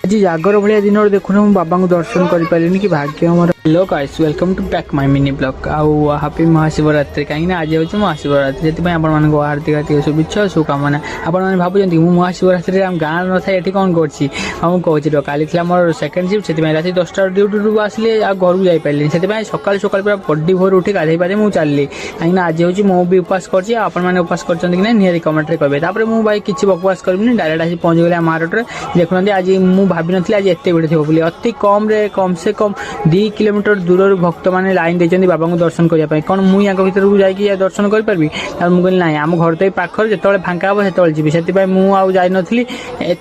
आज जागर भाया दिन देखुन मु बाबा को दर्शन कर पारे कि भाग्य मोर। Hello guys, welcome to back my mini blog. आउ हैप्पी महाशिवरात्रि कहीं आज हूँ महाशिवरात्रि से हार्दिक हार्दिक शुभेच्छा शुभकामना। आपने भावुँ मुझे महाशिवरात्रि आम गाँव न था ये कौन कर कहूँ काली मोर सेकेंड शिफ्ट से रात 10टा ड्यूटी आसिले घर को जापारे से सकाल सकाल पूरा बड़ी भोर उठी गाधे पारे मुझे चलि कहीं आज हूँ मु भी उपवास कर उपवास कर निहरी कमेंट कहे तापर मुझे भाई किसी उपवास करी डायरेक्ट आसी पहुँच गले आम हाटरे देखुना आज मुझे भाभी नी आज एत भिड़ थी बोली अति कम से कम 2 किलोमीटर दूर भक्त मैंने लाइन देते बाबा को दर्शन करने कौन मुझे भर जाकि दर्शन करी मुझे कहली ना आम घर तो पाखर जो फांका हम से जी से मुझे नी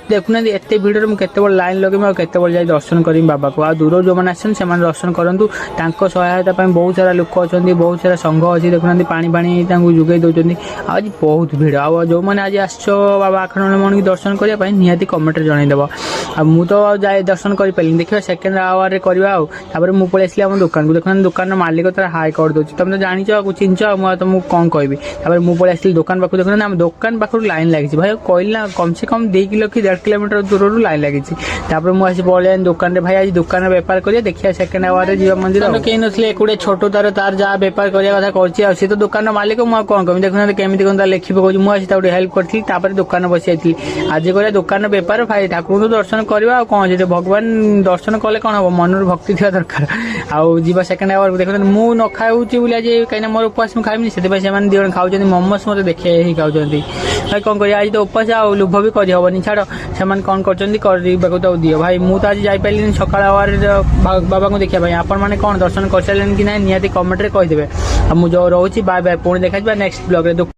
देखुना एत भिड़ मुझे बड़ लाइन लगे केत बड़ जाए दर्शन करी बाबा को। आ दूर जो मैंने आसन से दर्शन करूँ सहायता बहुत सारा लोक अच्छा बहुत सारा संघ अच्छी देखुना पानी पानी जोगे दौरान आज बहुत भिड़ आ जो मैंने आज आस बाबा आखंड की दर्शन करने निहाती कमेंट जनईदेव। मु तो जाए दर्शन कर पारि देखिए सेकेंड आवर करवा मुझे पलि आसली आम दुकान को देखना दुकान मालिक तार हाई कर दूसरी तुम तो जानी चिंच मुझे तुमको कौन कहबी मुझे पलि आसली दुकान पाखु देखना आम दुकान पाखु लाइन लगी भाई कहली ना कम से कम 2 किलो कि 1.5 किलोमीटर दूर लाइन लगी मुझे पलि दुकान भाई आज दुकान बेपार करिए देखिए सेकेंड आवर जी मंदिर कहीं नथिले एकुड़े छोट तार तार जहाँ बेपार करने कथा कर तो दुकान मालिक मुझे कौन कहमी देखुना केमी कौन लिखी पकाऊँ मुझे हेल्प करी दुकान बसी जाती आज कर दुकान बेपार भाई ठाकुर तो दर्शन करवा कौन जो भगवान दर्शन कले कौन हम मन भक्ति थी दरकार आउ जी सेकेंड आवर देखते मुझे न खाऊँगी बोली आज कहीं मोर उपवास मुझे खाइबनी से दिजन खाऊँ मोमोस मत देखे ही खाऊँ भाई कौन कर आज तो उपवास आ लुभ भी करहबनी छाड़ से कौन कर तो दियो भाई मुझे तो आज जापारे सकाल आवर बाबा को देखा आपण मैंने कौन दर्शन कर सारे कि ना निहाती कमेंट कहीदेवे मुझे रोचे बाय बाय पुणी देखा नेक्स्ट ब्लॉग।